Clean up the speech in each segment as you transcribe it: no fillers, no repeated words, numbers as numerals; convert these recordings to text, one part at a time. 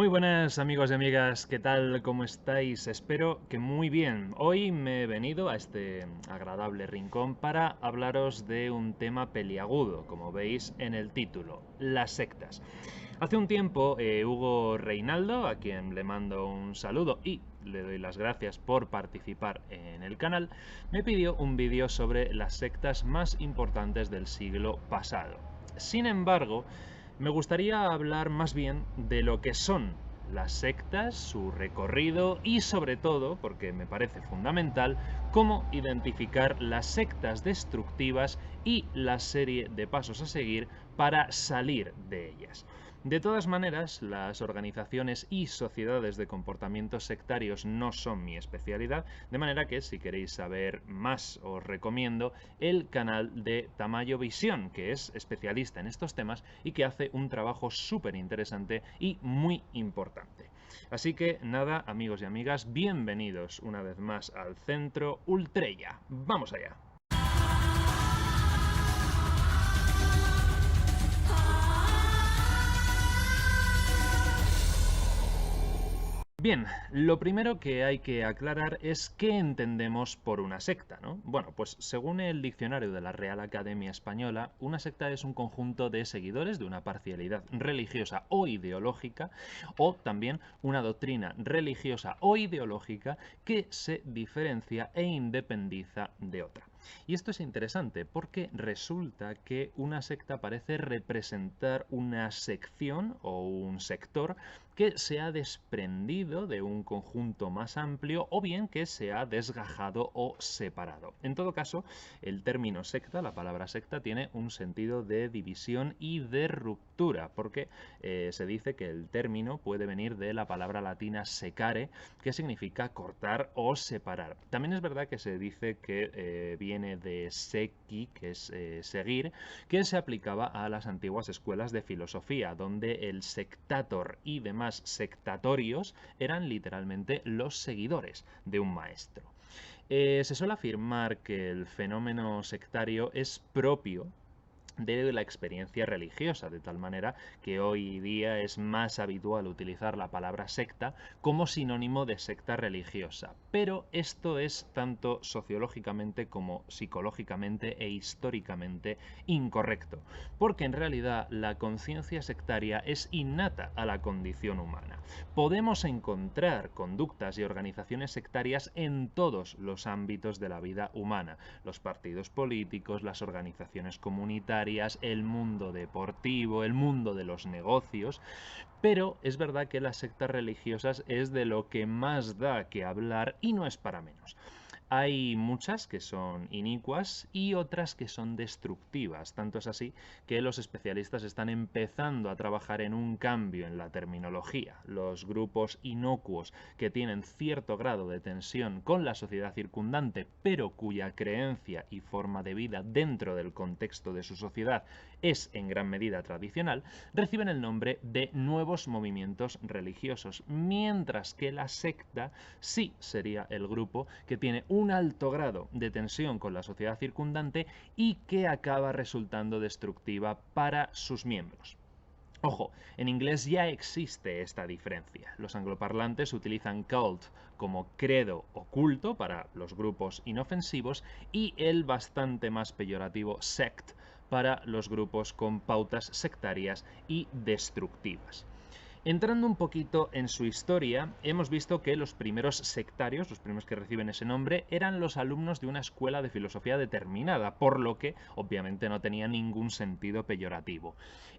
Muy buenas amigos y amigas, ¿qué tal? ¿Cómo estáis? Espero que muy bien. Hoy me he venido a este agradable rincón para hablaros de un tema peliagudo, como veis en el título, las sectas. Hace un tiempo, Hugo Reinaldo, a quien le mando un saludo y le doy las gracias por participar en el canal, me pidió un vídeo sobre las sectas más importantes del siglo pasado. Sin embargo, me gustaría hablar más bien de lo que son las sectas, su recorrido y sobre todo, porque me parece fundamental, cómo identificar las sectas destructivas y la serie de pasos a seguir para salir de ellas. De todas maneras, las organizaciones y sociedades de comportamientos sectarios no son mi especialidad, de manera que si queréis saber más os recomiendo el canal de Tamayo Visión, que es especialista en estos temas y que hace un trabajo súper interesante y muy importante. Así que nada, amigos y amigas, bienvenidos una vez más al Centro Ultrella. ¡Vamos allá! Bien, lo primero que hay que aclarar es qué entendemos por una secta, ¿no? Bueno, pues según el diccionario de la Real Academia Española, una secta es un conjunto de seguidores de una parcialidad religiosa o ideológica, o también una doctrina religiosa o ideológica que se diferencia e independiza de otra. Y esto es interesante porque resulta que una secta parece representar una sección o un sector que se ha desprendido de un conjunto más amplio o bien que se ha desgajado o separado. En todo caso, el término secta, la palabra secta, tiene un sentido de división y de ruptura, porque se dice que el término puede venir de la palabra latina secare, que significa cortar o separar. También es verdad que se dice que viene de sequi, que es seguir, que se aplicaba a las antiguas escuelas de filosofía, donde el sectator y demás sectatorios eran literalmente los seguidores de un maestro. Se suele afirmar que el fenómeno sectario es propio de la experiencia religiosa, de tal manera que hoy día es más habitual utilizar la palabra secta como sinónimo de secta religiosa. Pero esto es tanto sociológicamente como psicológicamente e históricamente incorrecto, porque en realidad la conciencia sectaria es innata a la condición humana. Podemos encontrar conductas y organizaciones sectarias en todos los ámbitos de la vida humana, los partidos políticos, las organizaciones comunitarias, el mundo deportivo, el mundo de los negocios, pero es verdad que las sectas religiosas es de lo que más da que hablar y no es para menos. Hay muchas que son inicuas y otras que son destructivas. Tanto es así que los especialistas están empezando a trabajar en un cambio en la terminología. Los grupos inocuos que tienen cierto grado de tensión con la sociedad circundante, pero cuya creencia y forma de vida dentro del contexto de su sociedad es en gran medida tradicional, reciben el nombre de nuevos movimientos religiosos, mientras que la secta sí sería el grupo que tiene un alto grado de tensión con la sociedad circundante y que acaba resultando destructiva para sus miembros. Ojo, en inglés ya existe esta diferencia. Los angloparlantes utilizan cult como credo o culto para los grupos inofensivos y el bastante más peyorativo sect para los grupos con pautas sectarias y destructivas. Entrando un poquito en su historia, hemos visto que los primeros sectarios, los primeros que reciben ese nombre, eran los alumnos de una escuela de filosofía determinada, por lo que obviamente no tenía ningún sentido peyorativo.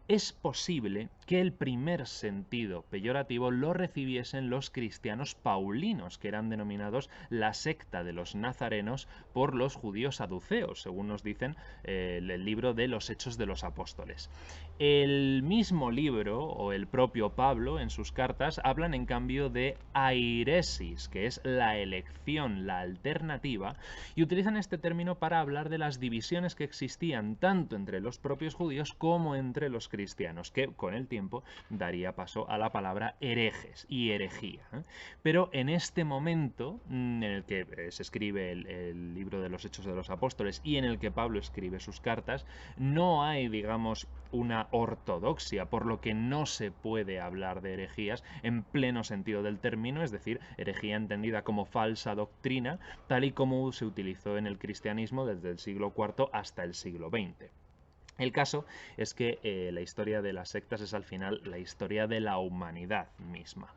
Es posible que el primer sentido peyorativo lo recibiesen los cristianos paulinos, que eran denominados la secta de los nazarenos por los judíos saduceos, según nos dicen el libro de los Hechos de los Apóstoles. El mismo libro, o el propio Pablo en sus cartas, hablan en cambio de airesis, que es la elección, la alternativa, y utilizan este término para hablar de las divisiones que existían tanto entre los propios judíos como entre los cristianos, que con el tiempo daría paso a la palabra herejes y herejía. Pero en este momento en el que se escribe el libro de los Hechos de los Apóstoles y en el que Pablo escribe sus cartas, no hay, digamos, una ortodoxia, por lo que no se puede hablar hablar de herejías en pleno sentido del término, es decir, herejía entendida como falsa doctrina, tal y como se utilizó en el cristianismo desde el siglo IV hasta el siglo XX. El caso es que la historia de las sectas es al final la historia de la humanidad misma.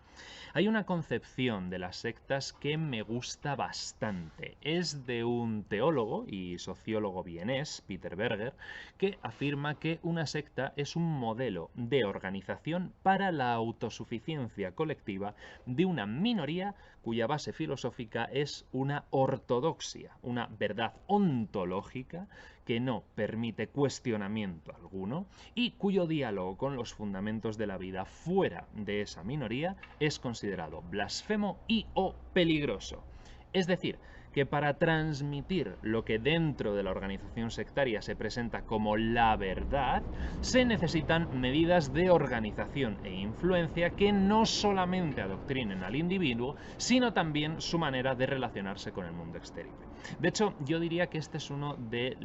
Hay una concepción de las sectas que me gusta bastante. Es de un teólogo y sociólogo vienés, Peter Berger, que afirma que una secta es un modelo de organización para la autosuficiencia colectiva de una minoría cuya base filosófica es una ortodoxia, una verdad ontológica que no permite cuestionamiento alguno y cuyo diálogo con los fundamentos de la vida fuera de esa minoría es considerado blasfemo y o peligroso. Es decir, que para transmitir lo que dentro de la organización sectaria se presenta como la verdad, se necesitan medidas de organización e influencia que no solamente adoctrinen al individuo, sino también su manera de relacionarse con el mundo exterior. De hecho, yo diría que este es uno de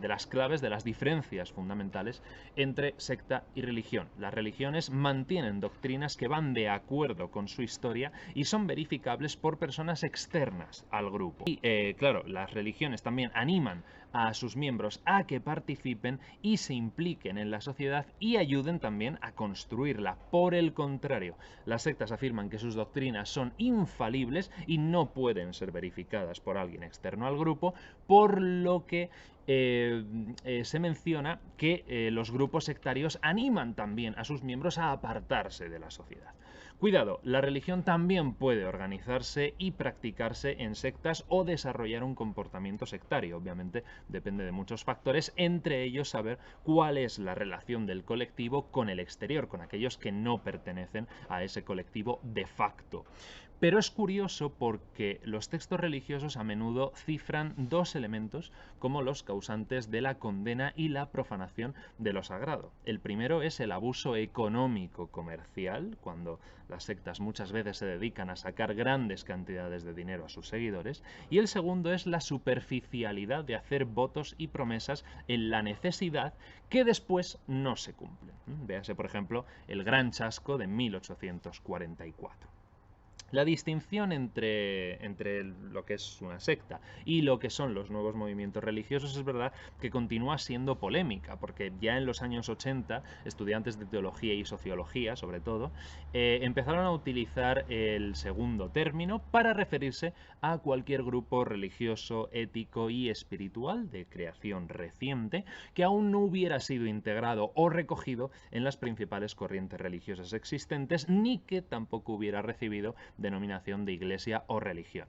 las claves, de las diferencias fundamentales entre secta y religión. Las religiones mantienen doctrinas que van de acuerdo con su historia y son verificables por personas externas al grupo. Y claro, las religiones también animan a sus miembros a que participen y se impliquen en la sociedad y ayuden también a construirla. Por el contrario, las sectas afirman que sus doctrinas son infalibles y no pueden ser verificadas por alguien externo al grupo, por lo que se menciona que los grupos sectarios animan también a sus miembros a apartarse de la sociedad. Cuidado, la religión también puede organizarse y practicarse en sectas o desarrollar un comportamiento sectario. Obviamente depende de muchos factores, entre ellos saber cuál es la relación del colectivo con el exterior, con aquellos que no pertenecen a ese colectivo de facto. Pero es curioso porque los textos religiosos a menudo cifran dos elementos como los causantes de la condena y la profanación de lo sagrado. El primero es el abuso económico comercial, cuando las sectas muchas veces se dedican a sacar grandes cantidades de dinero a sus seguidores, y el segundo es la superficialidad de hacer votos y promesas en la necesidad que después no se cumplen. Véase, por ejemplo, el Gran Chasco de 1844. La distinción entre lo que es una secta y lo que son los nuevos movimientos religiosos es verdad que continúa siendo polémica, porque ya en los años 80 estudiantes de teología y sociología, sobre todo, empezaron a utilizar el segundo término para referirse a cualquier grupo religioso, ético y espiritual de creación reciente que aún no hubiera sido integrado o recogido en las principales corrientes religiosas existentes, ni que tampoco hubiera recibido denominación de iglesia o religión.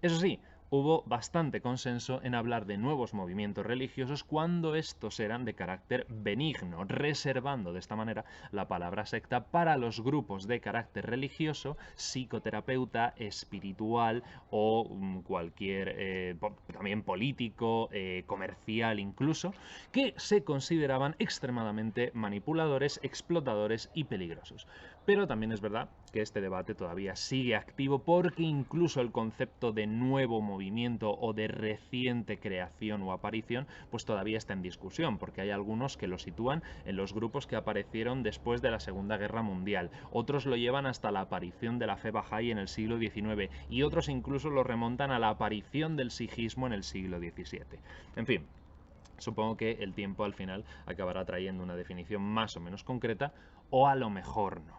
Eso sí, hubo bastante consenso en hablar de nuevos movimientos religiosos cuando estos eran de carácter benigno, reservando de esta manera la palabra secta para los grupos de carácter religioso, psicoterapeuta, espiritual o cualquier, también político, comercial incluso, que se consideraban extremadamente manipuladores, explotadores y peligrosos. Pero también es verdad que este debate todavía sigue activo porque incluso el concepto de nuevo movimiento o de reciente creación o aparición pues todavía está en discusión, porque hay algunos que lo sitúan en los grupos que aparecieron después de la Segunda Guerra Mundial, otros lo llevan hasta la aparición de la fe bahá'í en el siglo XIX y otros incluso lo remontan a la aparición del sijismo en el siglo XVII. En fin, supongo que el tiempo al final acabará trayendo una definición más o menos concreta, o a lo mejor no.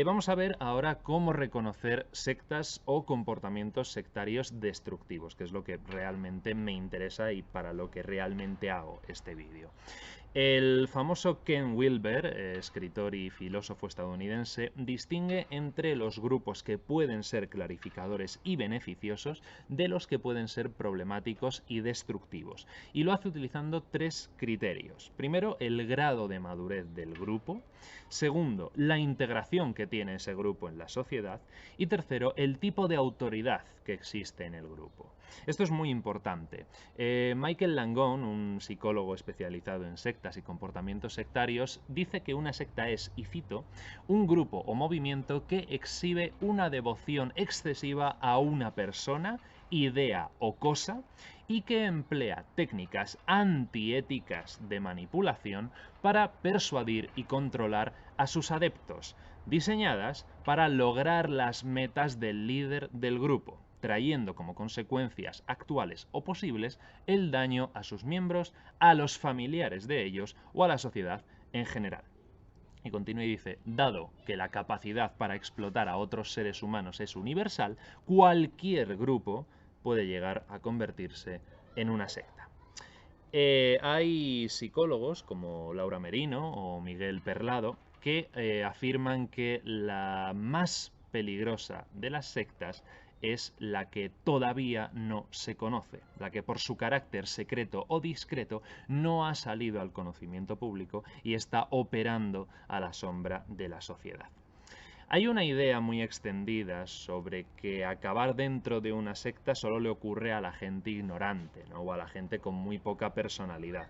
Vamos a ver ahora cómo reconocer sectas o comportamientos sectarios destructivos, que es lo que realmente me interesa y para lo que realmente hago este vídeo. El famoso Ken Wilber, escritor y filósofo estadounidense, distingue entre los grupos que pueden ser clarificadores y beneficiosos de los que pueden ser problemáticos y destructivos, y lo hace utilizando tres criterios. Primero, el grado de madurez del grupo. Segundo, la integración que tiene ese grupo en la sociedad. Y tercero, el tipo de autoridad que existe en el grupo. Esto es muy importante. Michael Langone, un psicólogo especializado en sectas y comportamientos sectarios, dice que una secta es, y cito, un grupo o movimiento que exhibe una devoción excesiva a una persona, idea o cosa y que emplea técnicas antiéticas de manipulación para persuadir y controlar a sus adeptos, diseñadas para lograr las metas del líder del grupo, trayendo como consecuencias actuales o posibles el daño a sus miembros, a los familiares de ellos o a la sociedad en general. Y continúa y dice, dado que la capacidad para explotar a otros seres humanos es universal, cualquier grupo puede llegar a convertirse en una secta. Hay psicólogos como Laura Merino o Miguel Perlado que afirman que la más peligrosa de las sectas es la que todavía no se conoce, la que por su carácter secreto o discreto no ha salido al conocimiento público y está operando a la sombra de la sociedad. Hay una idea muy extendida sobre que acabar dentro de una secta solo le ocurre a la gente ignorante, ¿no? O a la gente con muy poca personalidad.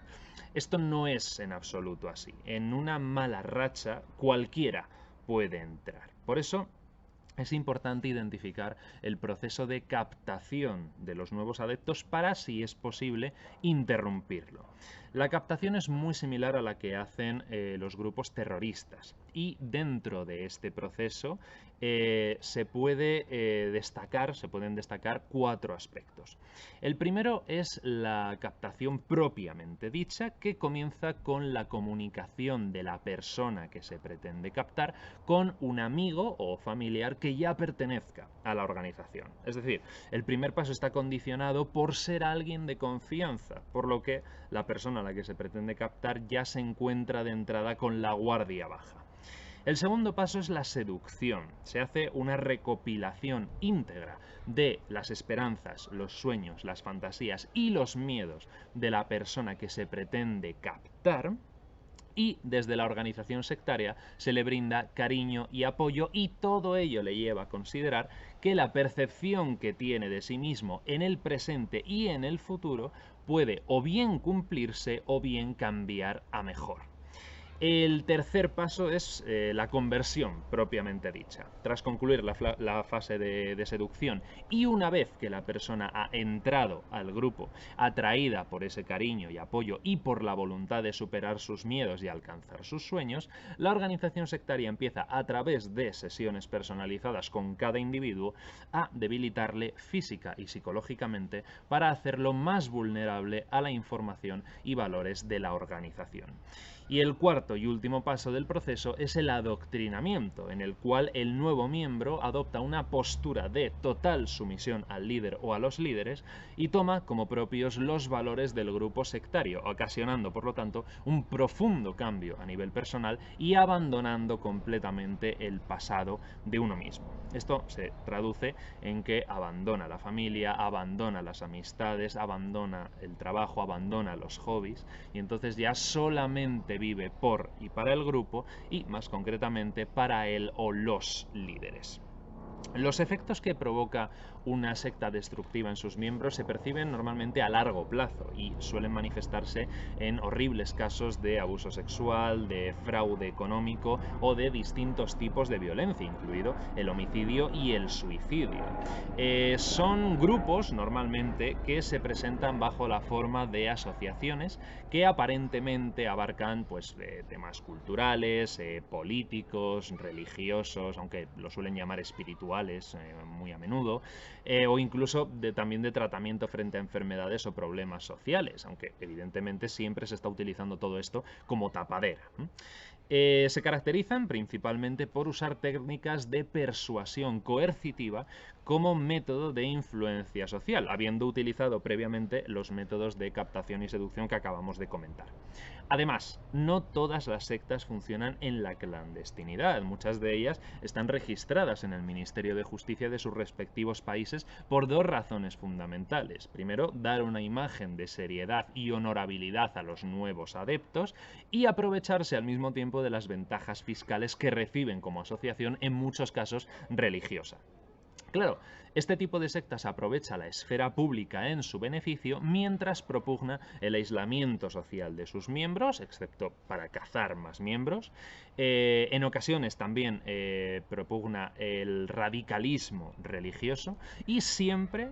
Esto no es en absoluto así. En una mala racha cualquiera puede entrar. Por eso es importante identificar el proceso de captación de los nuevos adeptos para, si es posible, interrumpirlo. La captación es muy similar a la que hacen los grupos terroristas y dentro de este proceso se pueden destacar 4 aspectos. El primero es la captación propiamente dicha, que comienza con la comunicación de la persona que se pretende captar con un amigo o familiar que ya pertenezca a la organización. Es decir, el primer paso está condicionado por ser alguien de confianza, por lo que la persona a la que se pretende captar ya se encuentra de entrada con la guardia baja. El segundo paso es la seducción. Se hace una recopilación íntegra de las esperanzas, los sueños, las fantasías y los miedos de la persona que se pretende captar. Y desde la organización sectaria se le brinda cariño y apoyo, y todo ello le lleva a considerar que la percepción que tiene de sí mismo en el presente y en el futuro puede o bien cumplirse o bien cambiar a mejor. El tercer paso es la conversión propiamente dicha. Tras concluir la fase de seducción y una vez que la persona ha entrado al grupo, atraída por ese cariño y apoyo y por la voluntad de superar sus miedos y alcanzar sus sueños, la organización sectaria empieza, a través de sesiones personalizadas con cada individuo, a debilitarle física y psicológicamente para hacerlo más vulnerable a la información y valores de la organización. Y el cuarto y último paso del proceso es el adoctrinamiento, en el cual el nuevo miembro adopta una postura de total sumisión al líder o a los líderes y toma como propios los valores del grupo sectario, ocasionando por lo tanto un profundo cambio a nivel personal y abandonando completamente el pasado de uno mismo. Esto se traduce en que abandona la familia, abandona las amistades, abandona el trabajo, abandona los hobbies y entonces ya solamente vive por y para el grupo y, más concretamente, para él o los líderes. Los efectos que provoca una secta destructiva en sus miembros se perciben normalmente a largo plazo y suelen manifestarse en horribles casos de abuso sexual, de fraude económico o de distintos tipos de violencia, incluido el homicidio y el suicidio. Son grupos normalmente que se presentan bajo la forma de asociaciones que aparentemente abarcan temas culturales, políticos, religiosos, aunque lo suelen llamar espirituales muy a menudo, o incluso también de tratamiento frente a enfermedades o problemas sociales, aunque evidentemente siempre se está utilizando todo esto como tapadera. Se caracterizan principalmente por usar técnicas de persuasión coercitiva como método de influencia social, habiendo utilizado previamente los métodos de captación y seducción que acabamos de comentar. Además, no todas las sectas funcionan en la clandestinidad. Muchas de ellas están registradas en el Ministerio de Justicia de sus respectivos países por 2 razones fundamentales. Primero, dar una imagen de seriedad y honorabilidad a los nuevos adeptos y aprovecharse al mismo tiempo de las ventajas fiscales que reciben como asociación, en muchos casos religiosa. Claro, este tipo de sectas aprovecha la esfera pública en su beneficio mientras propugna el aislamiento social de sus miembros, excepto para cazar más miembros. En ocasiones también propugna el radicalismo religioso y siempre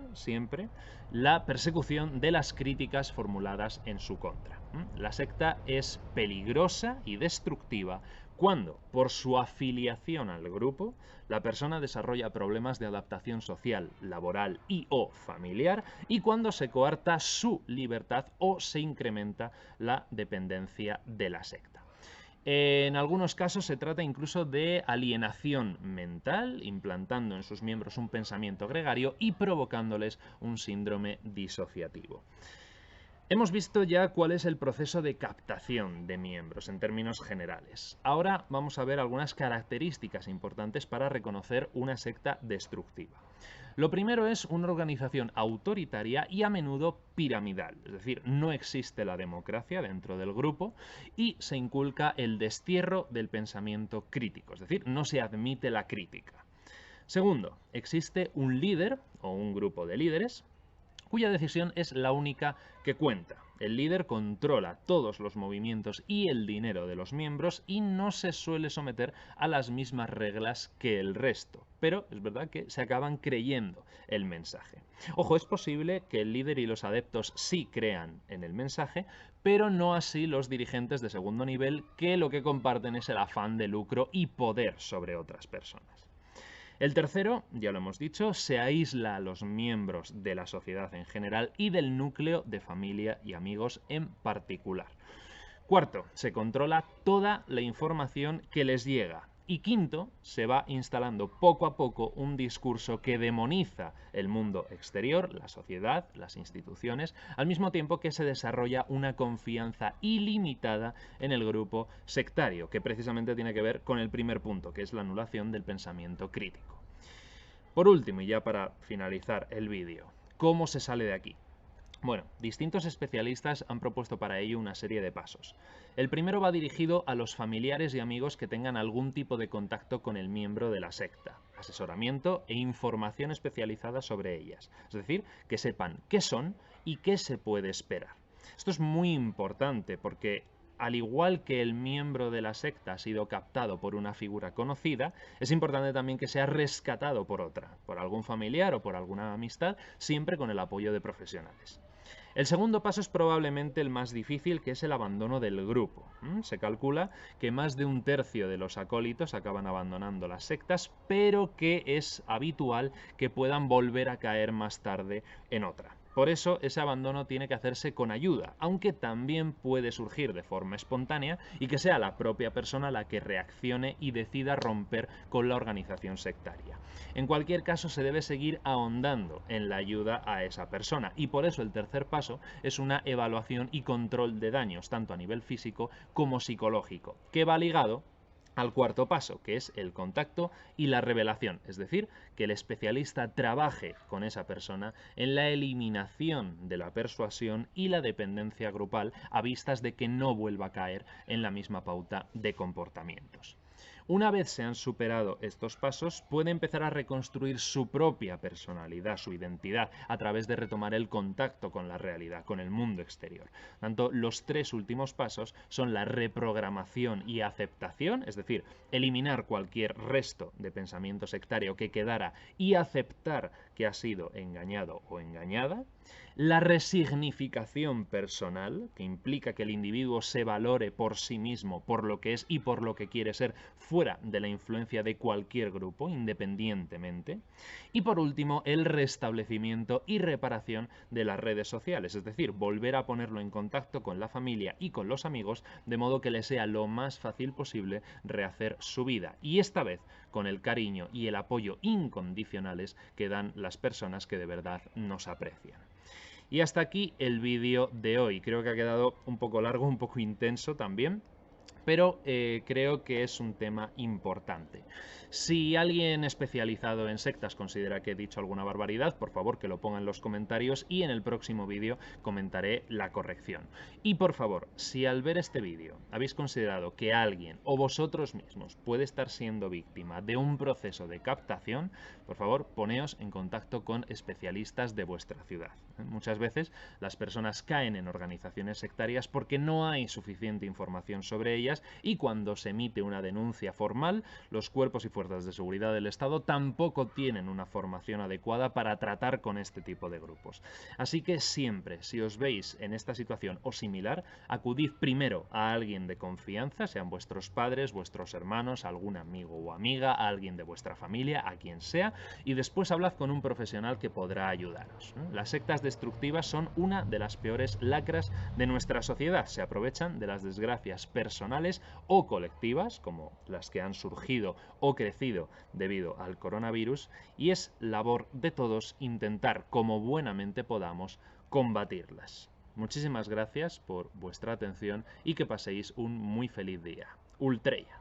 la persecución de las críticas formuladas en su contra. La secta es peligrosa y destructiva Cuando, por su afiliación al grupo, la persona desarrolla problemas de adaptación social, laboral y o familiar, y cuando se coarta su libertad o se incrementa la dependencia de la secta. En algunos casos se trata incluso de alienación mental, implantando en sus miembros un pensamiento gregario y provocándoles un síndrome disociativo. Hemos visto ya cuál es el proceso de captación de miembros en términos generales. Ahora vamos a ver algunas características importantes para reconocer una secta destructiva. Lo primero es una organización autoritaria y a menudo piramidal, es decir, no existe la democracia dentro del grupo y se inculca el destierro del pensamiento crítico, es decir, no se admite la crítica. Segundo, existe un líder o un grupo de líderes cuya decisión es la única que cuenta. El líder controla todos los movimientos y el dinero de los miembros y no se suele someter a las mismas reglas que el resto, pero es verdad que se acaban creyendo el mensaje. Ojo, es posible que el líder y los adeptos sí crean en el mensaje, pero no así los dirigentes de segundo nivel, que lo que comparten es el afán de lucro y poder sobre otras personas. El tercero, ya lo hemos dicho, se aísla a los miembros de la sociedad en general y del núcleo de familia y amigos en particular. Cuarto, se controla toda la información que les llega. Y quinto, se va instalando poco a poco un discurso que demoniza el mundo exterior, la sociedad, las instituciones, al mismo tiempo que se desarrolla una confianza ilimitada en el grupo sectario, que precisamente tiene que ver con el primer punto, que es la anulación del pensamiento crítico. Por último, y ya para finalizar el vídeo, ¿cómo se sale de aquí? Bueno, distintos especialistas han propuesto para ello una serie de pasos. El primero va dirigido a los familiares y amigos que tengan algún tipo de contacto con el miembro de la secta, asesoramiento e información especializada sobre ellas, es decir, que sepan qué son y qué se puede esperar. Esto es muy importante porque, al igual que el miembro de la secta ha sido captado por una figura conocida, es importante también que sea rescatado por otra, por algún familiar o por alguna amistad, siempre con el apoyo de profesionales. El segundo paso es probablemente el más difícil, que es el abandono del grupo. Se calcula que más de un tercio de los acólitos acaban abandonando las sectas, pero que es habitual que puedan volver a caer más tarde en otra. Por eso ese abandono tiene que hacerse con ayuda, aunque también puede surgir de forma espontánea y que sea la propia persona la que reaccione y decida romper con la organización sectaria. En cualquier caso, se debe seguir ahondando en la ayuda a esa persona y por eso el tercer paso es una evaluación y control de daños, tanto a nivel físico como psicológico, que va ligado al cuarto paso, que es el contacto y la revelación, es decir, que el especialista trabaje con esa persona en la eliminación de la persuasión y la dependencia grupal a vistas de que no vuelva a caer en la misma pauta de comportamientos. Una vez se han superado estos pasos, puede empezar a reconstruir su propia personalidad, su identidad, a través de retomar el contacto con la realidad, con el mundo exterior. Tanto los tres últimos pasos son la reprogramación y aceptación, es decir, eliminar cualquier resto de pensamiento sectario que quedara y aceptar que ha sido engañado o engañada, la resignificación personal, que implica que el individuo se valore por sí mismo, por lo que es y por lo que quiere ser, fuera de la influencia de cualquier grupo, independientemente. Y por último, el restablecimiento y reparación de las redes sociales, es decir, volver a ponerlo en contacto con la familia y con los amigos, de modo que le sea lo más fácil posible rehacer su vida. Y esta vez con el cariño y el apoyo incondicionales que dan las personas que de verdad nos aprecian. Y hasta aquí el vídeo de hoy. Creo que ha quedado un poco largo, un poco intenso también, pero creo que es un tema importante. Si alguien especializado en sectas considera que he dicho alguna barbaridad, por favor que lo ponga en los comentarios y en el próximo vídeo comentaré la corrección. Y por favor, si al ver este vídeo habéis considerado que alguien o vosotros mismos puede estar siendo víctima de un proceso de captación, por favor poneos en contacto con especialistas de vuestra ciudad. Muchas veces las personas caen en organizaciones sectarias porque no hay suficiente información sobre ellas comisarías, y cuando se emite una denuncia formal, los cuerpos y fuerzas de seguridad del Estado tampoco tienen una formación adecuada para tratar con este tipo de grupos. Así que siempre, si os veis en esta situación o similar, acudid primero a alguien de confianza, sean vuestros padres, vuestros hermanos, algún amigo o amiga, alguien de vuestra familia, a quien sea, y después hablad con un profesional que podrá ayudaros. Las sectas destructivas son una de las peores lacras de nuestra sociedad. Se aprovechan de las desgracias personales o colectivas, como las que han surgido o crecido debido al coronavirus, y es labor de todos intentar, como buenamente podamos, combatirlas. Muchísimas gracias por vuestra atención y que paséis un muy feliz día. Ultreya.